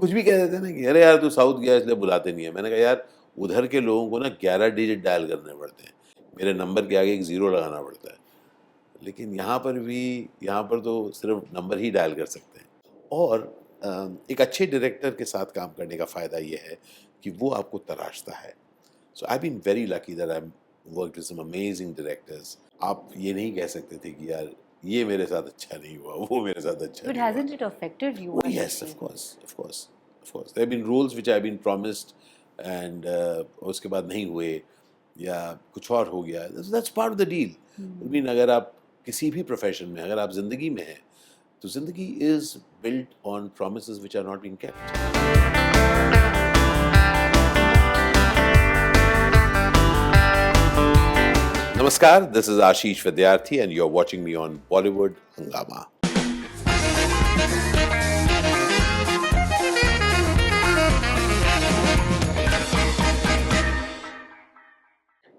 कुछ भी कह देते हैं ना कि अरे यार तू साउथ गया इसलिए बुलाते नहीं है। मैंने कहा यार उधर के लोगों को ना 11 डिजिट डायल करने पड़ते हैं, मेरे नंबर के आगे एक ज़ीरो लगाना पड़ता है, लेकिन यहाँ पर भी, यहाँ पर तो सिर्फ नंबर ही डायल कर सकते हैं। और एक अच्छे डायरेक्टर के साथ काम करने का फ़ायदा ये है कि वो आपको तराशता है। So I been very lucky that I worked with some amazing directors. आप ये नहीं कह सकते थे कि यार ये मेरे साथ अच्छा नहीं हुआ, वो मेरे साथ अच्छा But नहीं हुआ। hasn't it affected you, Oh Ashish yes, ji? of course, of course, of course. There have been roles which I've been promised and उसके बाद नहीं हुए या कुछ और हो गया। That's part of the deal. I mean, अगर आप किसी भी प्रोफेशन में, अगर आप जिंदगी में हैं, तो जिंदगी is built on promises which are not being kept. Namaskar, this is Ashish Vidyarthi and you're watching me on Bollywood Hungama.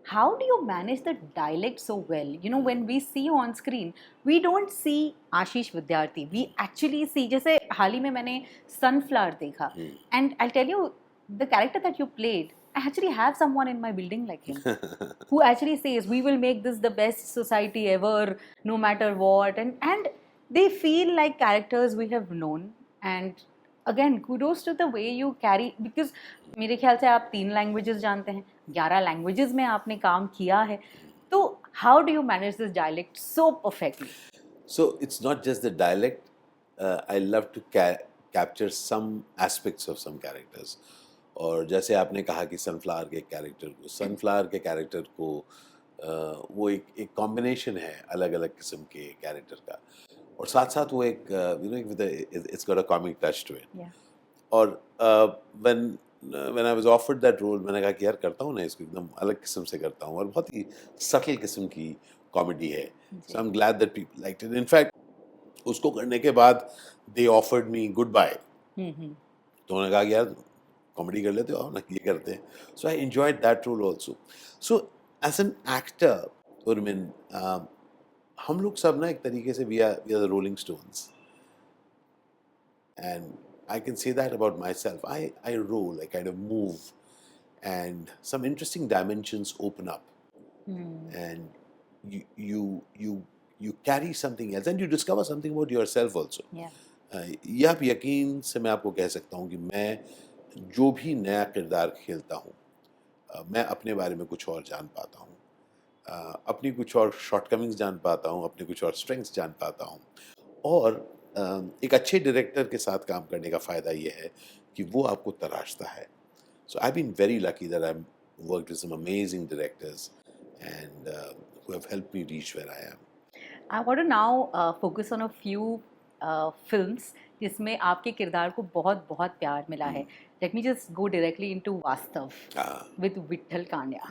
How do you manage the dialect so well? You know, when we see you on screen, we don't see Ashish Vidyarthi. We actually see, जैसे हाल ही में मैंने Sunflower देखा, and I'll tell you, the character that you played, I actually have someone in my building like him, who actually says, "We will make this the best society ever, no matter what," and they feel like characters we have known. And again, kudos to the way you carry, because मेरे ख्याल से आप 3 languages जानते हैं, 11 languages में आपने काम किया है, तो how do you manage this dialect so perfectly? So it's not just the dialect. I love to capture some aspects of some characters. और जैसे आपने कहा कि सनफ्लावर के कैरेक्टर को वो एक कॉम्बिनेशन है अलग अलग किस्म के कैरेक्टर का, और साथ साथ वो एक it's got a comic touch to it. Yeah. और when I was offered that role, मैंने कहा कि यार करता हूँ ना इसको, एकदम अलग किस्म से करता हूँ और बहुत ही सटल किस्म की कॉमेडी है। So I am glad that people liked it. In fact उसको करने के बाद they offered me goodbye, तो उन्होंने कहा कि यार कॉमेडी कर लेते हो ना, ये करते हैं। So I enjoyed that role also. So as an actor Urmin, हम लोग सब ना एक तरीके से we are the Rolling Stones, and I can say that about myself. I roll, I kind of move, and some interesting dimensions open up, and you carry something else, and you discover something about yourself also. Yeah. यह आप यकीन से मैं आपको कह सकता हूँ कि मैं जो भी नया किरदार खेलता हूँ, मैं अपने बारे में कुछ और जान पाता हूँ, अपनी कुछ और शॉर्टकमिंग्स जान पाता हूँ, अपने कुछ और स्ट्रेंथ्स जान पाता हूँ। और एक अच्छे डायरेक्टर के साथ काम करने का फ़ायदा ये है कि वो आपको तराशता है। So I been very lucky that I worked with some amazing directors and who have helped me reach where I am. I want to now focus on a few films जिसमें आपके किरदार को बहुत बहुत प्यार मिला है. Let me just go directly into Vaastav with Vitthal कांड्या.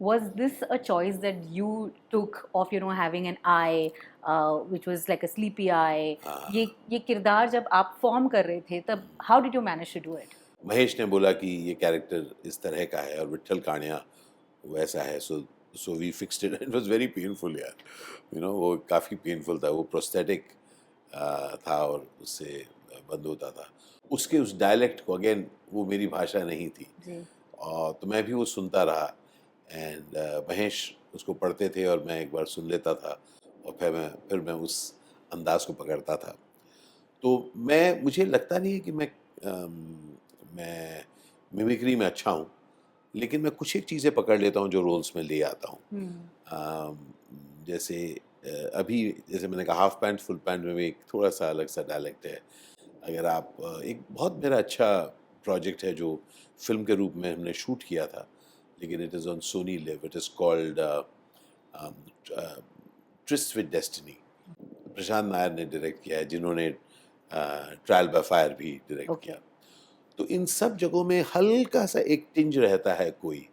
Was this a choice that you took of, you know, having an eye which was like a sleepy eye? ये किरदार जब आप फॉर्म कर रहे थे तब how did you manage to do it? Mahesh ने बोला कि ये कैरेक्टर इस तरह का है और विट्ठल कांड्या वैसा है, so we fixed it. It was very painful यार, यू नो, वो काफ़ी पेनफुल था। वो प्रोस्थेटिक था और उससे बंद होता था। उसके उस डायलेक्ट को, अगेन वो मेरी भाषा नहीं थी, और तो मैं भी वो सुनता रहा, एंड महेश उसको पढ़ते थे और मैं एक बार सुन लेता था और फिर मैं उस अंदाज को पकड़ता था। तो मुझे लगता नहीं है कि मैं मिमिक्री में अच्छा हूँ, लेकिन मैं कुछ एक चीज़ें पकड़ लेता हूँ जो रोल्स में ले आता हूँ। जैसे अभी जैसे मैंने कहा हाफ पैंट फुल पैंट में भी एक थोड़ा सा अलग सा डायलेक्ट है। अगर आप एक बहुत मेरा अच्छा प्रोजेक्ट है जो फिल्म के रूप में हमने शूट किया था, लेकिन it is on Sony LIV, it is called Tryst with Destiny. Prashant Nair ने डायरेक्ट किया है, जिन्होंने ट्रायल बाय फायर भी डायरेक्ट किया। तो इन सब जगहों में हल्का सा एक टिंज रहता है कोई,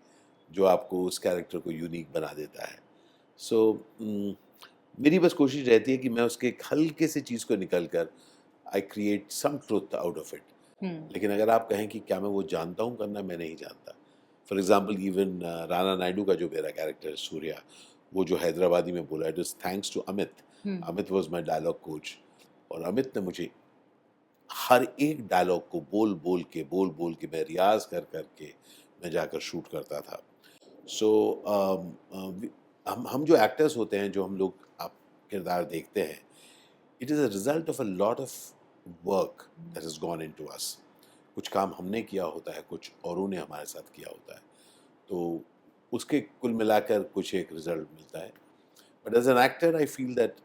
जो आपको उस कैरेक्टर को यूनिक बना देता है। सो मेरी बस कोशिश रहती है कि मैं उसके एक हल्के से चीज़ को निकल कर I create some truth out of it. लेकिन अगर आप कहें कि क्या मैं वो जानता हूँ करना, मैं नहीं जानता। For example even Rana Naidu का जो मेरा कैरेक्टर है सूर्या, वो जो हैदराबादी में बोला, it is thanks to Amit. Amit was my dialogue coach, और अमित ने मुझे हर एक डायलॉग को बोल बोल के मैं रियाज कर के मैं जाकर शूट करता था. सो हम जो एक्टर्स होते हैं, जो हम लोग आप किरदार देखते हैं, it is a result of a lot of work that has gone into अस. कुछ काम हमने किया होता है, कुछ औरों ने हमारे साथ किया होता है, तो उसके कुल मिलाकर कुछ एक रिजल्ट मिलता है. But as an actor I feel that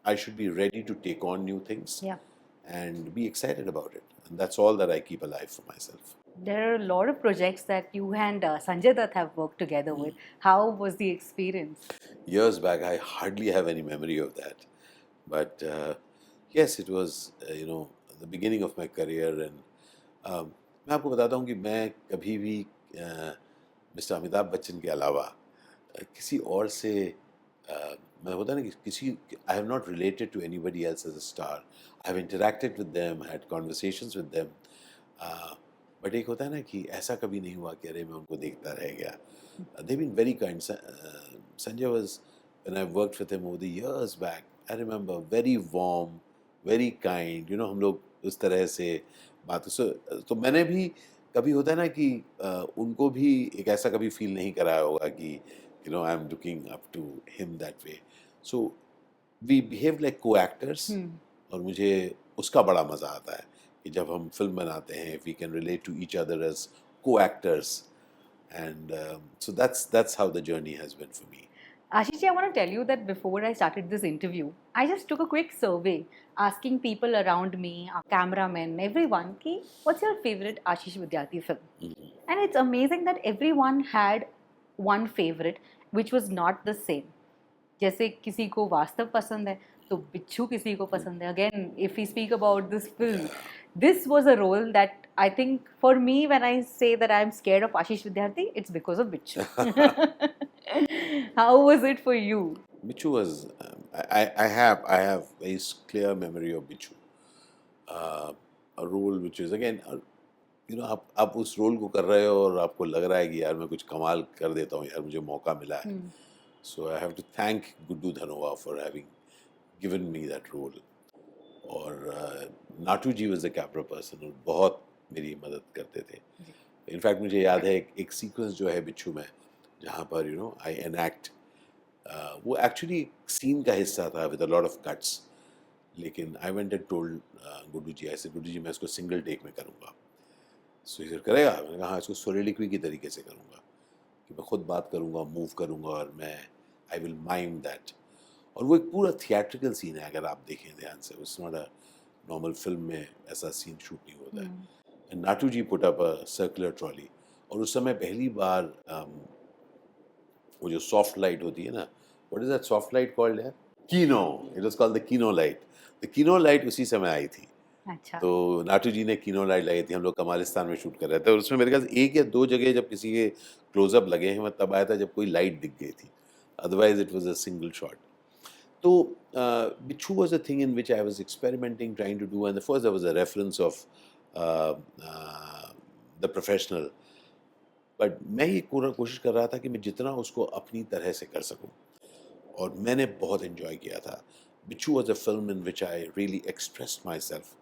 I should be ready to take on new things Yeah. and be excited about it. And that's all that I keep alive for myself. There are a lot of projects that you and Sanjay Dutt have worked together with. How was the experience? Years back, I hardly have any memory of that. But yes, it was, the beginning of my career. And मैं आपको बताता हूँ कि मैं कभी भी mister Amitabh Bachchan के अलावा किसी और से मैं होता है ना कि किसी I have not related to anybody else as a star. I have interacted with them, had conversations with them, but एक होता है ना कि ऐसा कभी नहीं हुआ कि अरे मैं उनको देखता रह गया. They've been very kind. Sanjay was, when I worked with him over the years back, I remember very warm, very kind. हम लोग उस तरह से बात. तो मैंने भी कभी होता है ना कि उनको भी एक ऐसा कभी फील नहीं कराया होगा कि I am looking up to him that way. So we behave like co actors. और मुझे उसका बड़ा मज़ा आता है कि जब हम फिल्म बनाते हैं, we can relate to each other as co actors. And so that's how the journey has been for me. Ashish, I want to tell you that before I started this interview, I just took a quick survey asking people around me, our cameramen, everyone, ki, what's your favorite Ashish Vidyarthi film? Mhm. And it's amazing that everyone had one favorite, which was not the same. जैसे किसी को वास्तव पसंद है तो बिच्छू किसी को पसंद है. Again if we speak about this film, this was a role that I think for me, when I say that I'm scared of Ashish Vidyarthi, it's because of Bichhoo. How was it for you? Bichhoo was I have a clear memory of Bichhoo. A role which is again आप उस role को कर रहे हो और आपको लग रहा है कि यार मैं कुछ कमाल कर देता हूँ यार, मुझे मौका मिला है. So I have to thank Guddu Dhanova for having given me that role. और नाटू जी वॉज द कैमरा पर्सन और बहुत मेरी मदद करते थे. इनफैक्ट मुझे याद है एक सीक्वेंस जो है बिच्छू में, जहाँ पर आई एनैक्ट, वो एक्चुअली सीन का हिस्सा था with a lot of cuts. लेकिन I went and told Guddu ji, ऐसे गुड्डू जी मैं इसको सिंगल टेक में करूँगा. सो फिर करेगा, मैंने कहा हाँ, इसको सोलिडिक्वी की तरीके से करूँगा कि मैं खुद बात करूँगा, मूव करूँगा और मैं आई विल माइम दैट. और वो एक पूरा थिएट्रिकल सीन है, अगर आप देखें ध्यान से. It's not a normal film में ऐसा सीन शूट नहीं होता है. And Natu ji put up a circular trolley. और उस समय पहली बार वो जो सॉफ्ट लाइट होती है ना, what is that soft light called है? Kino. It was called the Kino light. The Kino light उसी समय आई थी. अच्छा. तो नाटू जी ने कीनो लाइट लगाई थी. हम लोग कमालिस्तान में शूट कर रहे थे और उसमें मेरे ख्याल से एक या दो जगह जब किसी के क्लोजअप लगे हैं, मैं तब आया था जब कोई लाइट दिख गई थी. Otherwise it was a single shot. So, Bichhoo was a thing in which I was experimenting, trying to do, and the first there was a reference of the professional. But मैं ये कोशिश कर रहा था कि मैं जितना उसको अपनी तरह से कर सकूं, और मैंने बहुत enjoy किया था. Bichhoo was a film in which I really expressed myself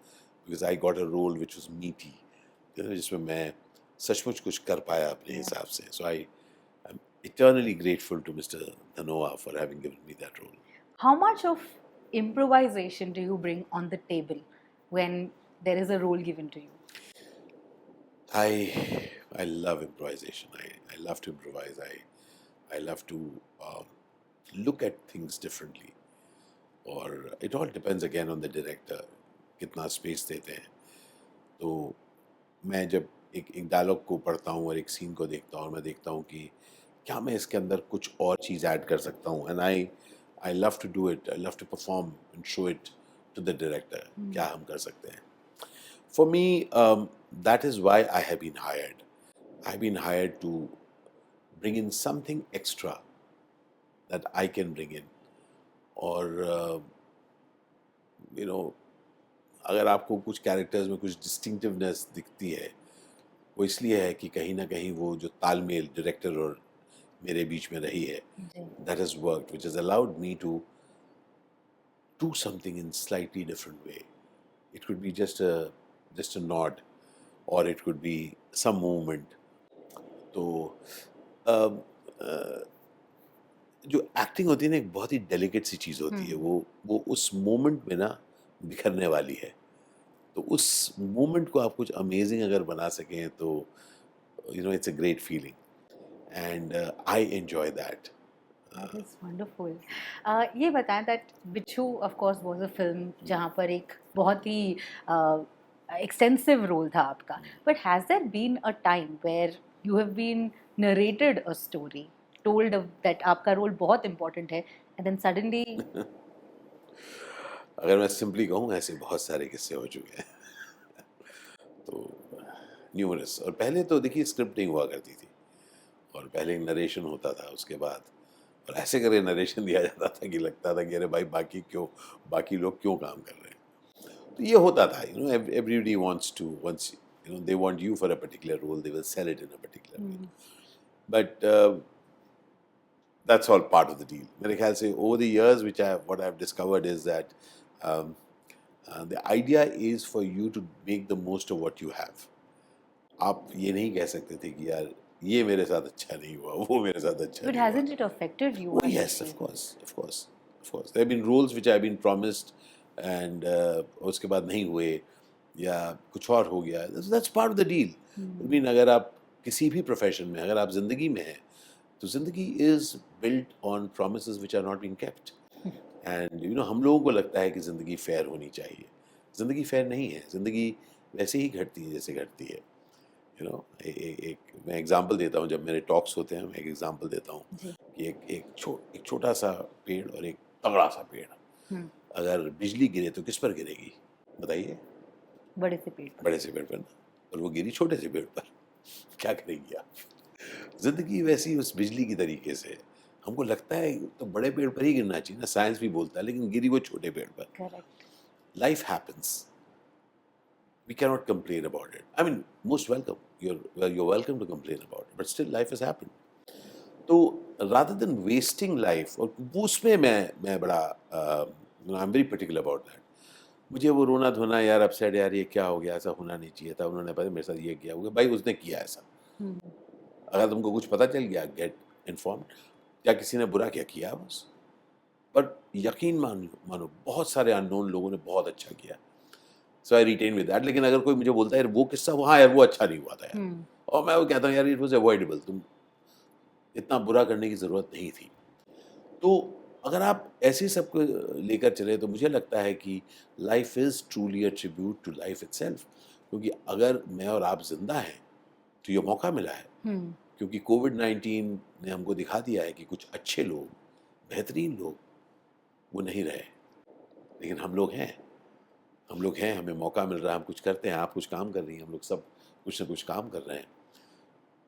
because I got a role which was meaty, जिसमें मैं सचमुच कुछ कर पाया अपने हिसाब से. So I am eternally grateful to Mr. Dhanova for having given me that role. How much of improvisation do you bring on the table when there is a role given to you? I love improvisation. I love to improvise. I love to look at things differently. Or it all depends again on the director, कितना space देते हैं. तो मैं जब एक dialogue को पढ़ता हूँ और एक सीन को देखता हूँ और मैं देखता हूँ कि क्या मैं इसके अंदर कुछ और चीज़ ऐड कर सकता हूँ. And I love to do it. I love to perform and show it to the director क्या हम कर सकते हैं. For me, that is why I have been hired. I've been hired to bring in something extra that I can bring in. और अगर आपको कुछ characters में कुछ डिस्टिंक्टिवनेस दिखती है, वो इसलिए है कि कहीं ना कहीं वो जो तालमेल डायरेक्टर और मेरे बीच में रही है, that has worked, which has allowed me to do something in slightly different way. It could be just a nod, or it could be some movement. तो अ, अ, जो एक्टिंग होती है ना, एक बहुत ही डेलिकेट सी चीज़ होती है, वो उस मोमेंट में ना बिखरने वाली है। तो उस मोमेंट को आप कुछ अमेजिंग अगर बना सकें तो it's a great feeling, and I enjoy that. That is wonderful. ये बताएं that बिच्छू of course was a film जहाँ पर एक बहुत ही extensive role था आपका. But has there been a time where you have been narrated a story, told that आपका role बहुत important है, and then suddenly अगर मैं सिंपली कहूँ, ऐसे बहुत सारे किस्से हो चुके हैं। तो न्यूमरस। और पहले तो देखिए स्क्रिप्टिंग हुआ करती थी, और पहले नरेशन होता था, उसके बाद और ऐसे करके नरेशन दिया जाता था कि लगता था कि अरे भाई बाकी लोग क्यों काम कर रहे हैं। तो ये होता था, everybody wants to, once they want you for a particular role, they will sell it in a particular way, but that's all part of the deal. मेरे ख्याल से over the years, what I've discovered is that um, the idea is for you to make the most of what you have. आप ये नहीं कह सकते थे कि यार ये मेरे साथ अच्छा नहीं हुआ, वो मेरे साथ अच्छा but नहीं हुआ। hasn't it affected you? Oh yes, of course, of course, of course. There have been roles which I've been promised and उसके बाद नहीं हुए, या कुछ और हो गया। That's part of the deal. I mean, अगर आप किसी भी प्रोफेशन में, अगर आप जिंदगी में हैं, तो जिंदगी is built on promises which are not being kept. And हम लोगों को लगता है कि ज़िंदगी फेयर होनी चाहिए। ज़िंदगी फेयर नहीं है, ज़िंदगी वैसे ही घटती है जैसे घटती है। एक मैं एग्जांपल देता हूँ, जब मेरे टॉक्स होते हैं मैं एक एग्जांपल देता हूँ कि एक छोटा सा पेड़ और एक तगड़ा सा पेड़, अगर बिजली गिरे तो किस पर गिरेगी बताइए? बड़े से पेड़ पर ना। और वो गिरी छोटे से पेड़ पर, क्या करेंगी आप? जिंदगी वैसी उस बिजली की तरीके से, हमको लगता है तो बड़े पेड़ पर ही गिरना चाहिए ना, साइंस भी बोलता है, लेकिन गिरी वो छोटे पेड़ पर। Correct. Life happens, we cannot complain about it. I mean, most welcome, you're welcome to complain about it, but still life has happened. तो rather than wasting life, और वो उसमें मैं बड़ा I am very particular about that. मुझे वो रोना धोना, यार अपसेट, यार ये क्या हो गया, ऐसा होना नहीं चाहिए था, उन्होंने पता मेरे साथ ये किया होगा, भाई उसने किया ऐसा। अगर तुमको कुछ पता चल गया, गेट इन्फॉर्म्ड। क्या किसी ने बुरा क्या किया बस, पर यकीन मानो बहुत सारे अननोन लोगों ने बहुत अच्छा किया, सो आई रिटेन विद दैट। लेकिन अगर कोई मुझे बोलता है यार वो किस्सा वहाँ, यार वो अच्छा नहीं हुआ था यार, और मैं वो कहता हूँ यार इट वॉज अवॉइडेबल, तुम इतना बुरा करने की ज़रूरत नहीं थी। तो अगर आप ऐसे सबको लेकर चले तो मुझे लगता है कि life is truly a tribute to life itself. क्योंकि अगर मैं और आप जिंदा हैं तो ये मौका मिला है, क्योंकि कोविड-19 ने हमको दिखा दिया है कि कुछ अच्छे लोग, बेहतरीन लोग, वो नहीं रहे, लेकिन हम लोग हैं, हमें मौका मिल रहा है, हम कुछ करते हैं, आप कुछ काम कर रही हैं, हम लोग सब कुछ ना कुछ काम कर रहे हैं।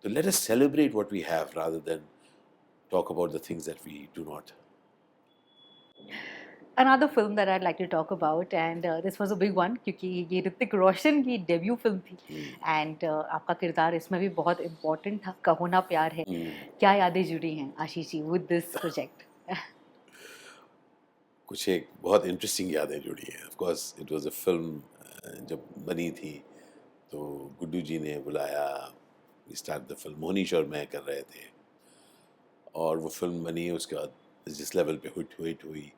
तो let us celebrate what we have rather than talk about the things that we do not. Another film that I'd like to talk about, and this was a big one क्योंकि ये ऋतिक रोशन की डेब्यू फिल्म थी, and आपका किरदार इसमें भी बहुत important था, कहो ना प्यार है। क्या यादें जुड़ी हैं Ashish ji with this project? कुछ एक बहुत इंटरेस्टिंग यादें जुड़ी हैं। Of course it was a film, जब बनी थी तो गुड्डू जी ने बुलाया, स्टार्ट द फिल्म, मोनीश और मैं कर रहे थे, और वो फिल्म बनी। उसके बाद जिस लेवल पे हिट हुई,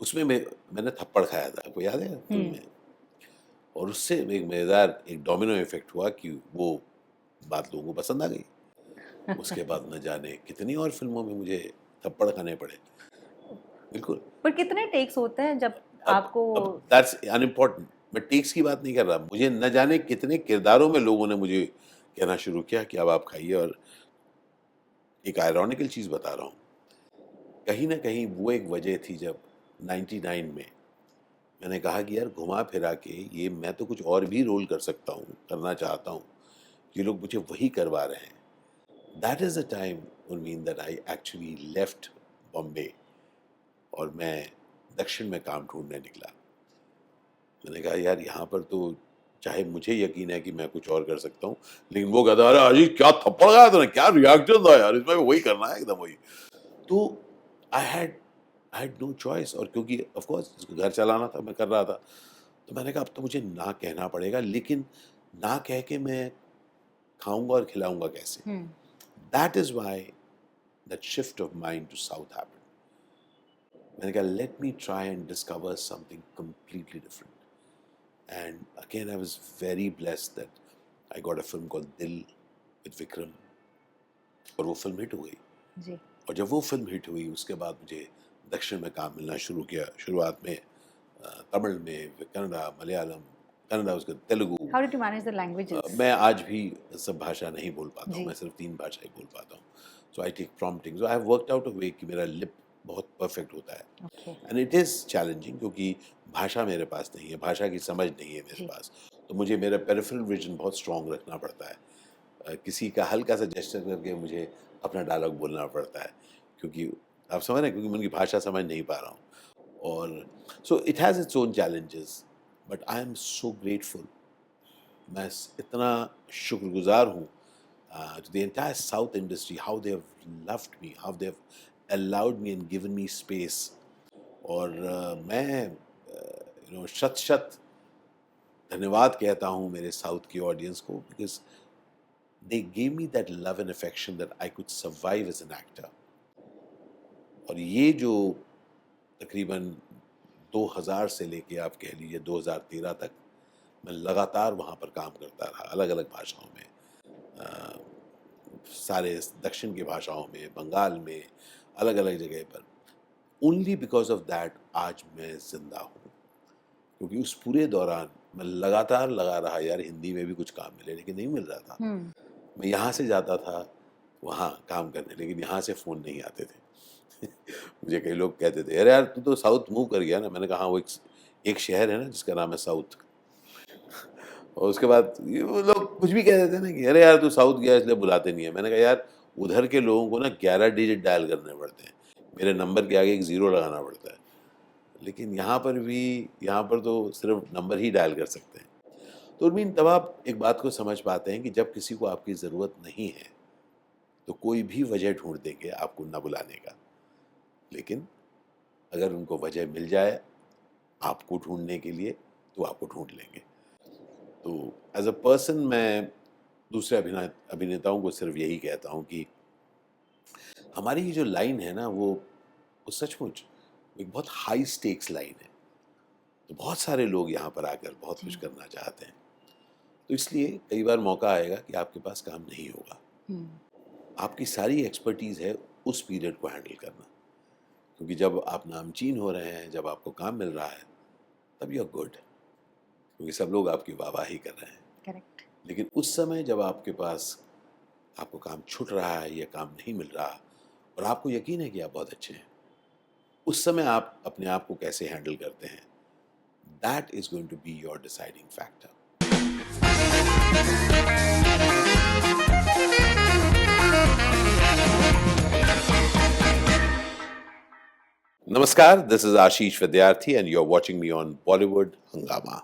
उसमें मैंने थप्पड़ खाया था, आपको याद है फिल्म में? और उससे एक मज़ेदार एक डोमिनो इफेक्ट हुआ कि वो बात लोगों को पसंद आ गई। उसके बाद न जाने कितनी और फिल्मों में मुझे थप्पड़ खाने पड़े। बिल्कुल। पर कितने टेक्स होते हैं जब आपको? अब दैट्स अनइम्पोर्टेंट, मैं टेक्स की बात नहीं कर रहा, मुझे न जाने कितने किरदारों में लोगों ने मुझे कहना शुरू किया कि अब आप खाइए। और एक आयरॉनिकल चीज़ बता रहा हूँ, कहीं ना कहीं वो एक वजह थी जब 99 में मैंने कहा कि यार घुमा फिरा के ये मैं तो कुछ और भी रोल कर सकता हूँ, करना चाहता हूँ, ये लोग मुझे वही करवा रहे हैं। That is the time Urmin that I actually left Bombay, और मैं दक्षिण में काम ढूंढने निकला। मैंने कहा यार यहाँ पर तो चाहे मुझे यकीन है कि मैं कुछ और कर सकता हूँ, लेकिन वो कहता अरे अजीज क्या थप्पड़ खाया तूने, क्या रिएक्शन था यार, इसमें वही करना है, एकदम वही। तो आई हैड नो चॉइस, और क्योंकि ऑफ कोर्स घर चलाना था, मैं कर रहा था, तो मैंने कहा अब तो मुझे ना कहना पड़ेगा, लेकिन ना कह के मैं खाऊंगा और खिलाऊंगा कैसे? That is why that shift of mind to south happened. मैंने कहा let me try and discover something completely different. And again I was very blessed that I got a film called Dil with Vikram, और वो film hit हो गई. जी. और जब वो film hit हुई उसके बाद मुझे दक्षिण में काम मिलना शुरू किया. शुरुआत में तमिल में, कन्नड़ा, मलयालम, कन्नड़ा, उसके Telugu. How did you manage the languages? मैं आज भी सब भाषा नहीं बोल पाता हूँ, जी. मैं सिर्फ 3 भाषा ही बोल पाता हूँ. So I take prompting. So I have worked out a way कि मेरा लिप बहुत परफेक्ट होता है. Okay. And it is challenging क्योंकि भाषा मेरे पास नहीं है, भाषा की समझ नहीं है मेरे जी. पास. तो मुझे मेरा पेरिफेरल विजन बहुत स्ट्रॉन्ग रखना पड़ता है. किसी का हल्का सा जेस्चर करके मुझे अपना डायलॉग बोलना पड़ता है, क्योंकि आप समझ रहे हैं, क्योंकि मैं उनकी भाषा समझ नहीं पा रहा हूँ. और so it has its own challenges, but I am so grateful. मैं इतना शुक्रगुजार हूँ to the entire South industry, how they have loved me, how they have allowed me and given me space. और मैं शत शत धन्यवाद कहता हूँ मेरे साउथ की ऑडियंस को, because they gave me that love and affection that I could survive as an actor. और ये जो तकरीबन 2000 से लेके आप कह लीजिए 2013 तक मैं लगातार वहाँ पर काम करता रहा, अलग अलग भाषाओं में, सारे दक्षिण की भाषाओं में, बंगाल में, अलग अलग जगह पर. ओनली बिकॉज ऑफ दैट आज मैं जिंदा हूँ, क्योंकि उस पूरे दौरान मैं लगातार लगा रहा यार हिंदी में भी कुछ काम मिले, लेकिन नहीं मिल रहा था. मैं यहाँ से जाता था वहाँ काम करने, लेकिन यहाँ से फ़ोन नहीं आते थे. मुझे कई लोग कहते थे अरे यार तू तो साउथ मूव कर गया ना. मैंने कहा हाँ, वो एक शहर है ना जिसका नाम है साउथ. और उसके बाद वो लोग कुछ भी कह देते ना कि अरे यार तू साउथ गया इसलिए बुलाते नहीं है. मैंने कहा यार उधर के लोगों को ना 11 डिजिट डायल करने पड़ते हैं, मेरे नंबर के आगे एक 0 लगाना पड़ता है. लेकिन यहाँ पर तो सिर्फ नंबर ही डायल कर सकते हैं. तो उर्मीन, तब आप एक बात को समझ पाते हैं कि जब किसी को आपकी ज़रूरत नहीं है तो कोई भी वजह ढूंढ देंगे आपको न बुलाने का. लेकिन अगर उनको वजह मिल जाए आपको ढूंढने के लिए तो आपको ढूंढ लेंगे. तो एज अ पर्सन मैं दूसरे अभिनेताओं को सिर्फ यही कहता हूँ कि हमारी ये जो लाइन है ना वो सचमुच एक बहुत हाई स्टेक्स लाइन है. तो बहुत सारे लोग यहाँ पर आकर बहुत कुछ करना चाहते हैं. तो इसलिए कई बार मौका आएगा कि आपके पास काम नहीं होगा. आपकी सारी एक्सपर्टीज़ है उस पीरियड को हैंडल करना, क्योंकि जब आप नामचीन हो रहे हैं, जब आपको काम मिल रहा है, तब यू आर गुड, क्योंकि सब लोग आपकी वाहवाही कर रहे हैं. करेक्ट. लेकिन उस समय जब आपके पास आपको काम छूट रहा है या काम नहीं मिल रहा और आपको यकीन है कि आप बहुत अच्छे हैं, उस समय आप अपने आप को कैसे हैंडल करते हैं, that is going to be your deciding factor. Namaskar, this is Ashish Vidyarthi and you're watching me on Bollywood Hungama.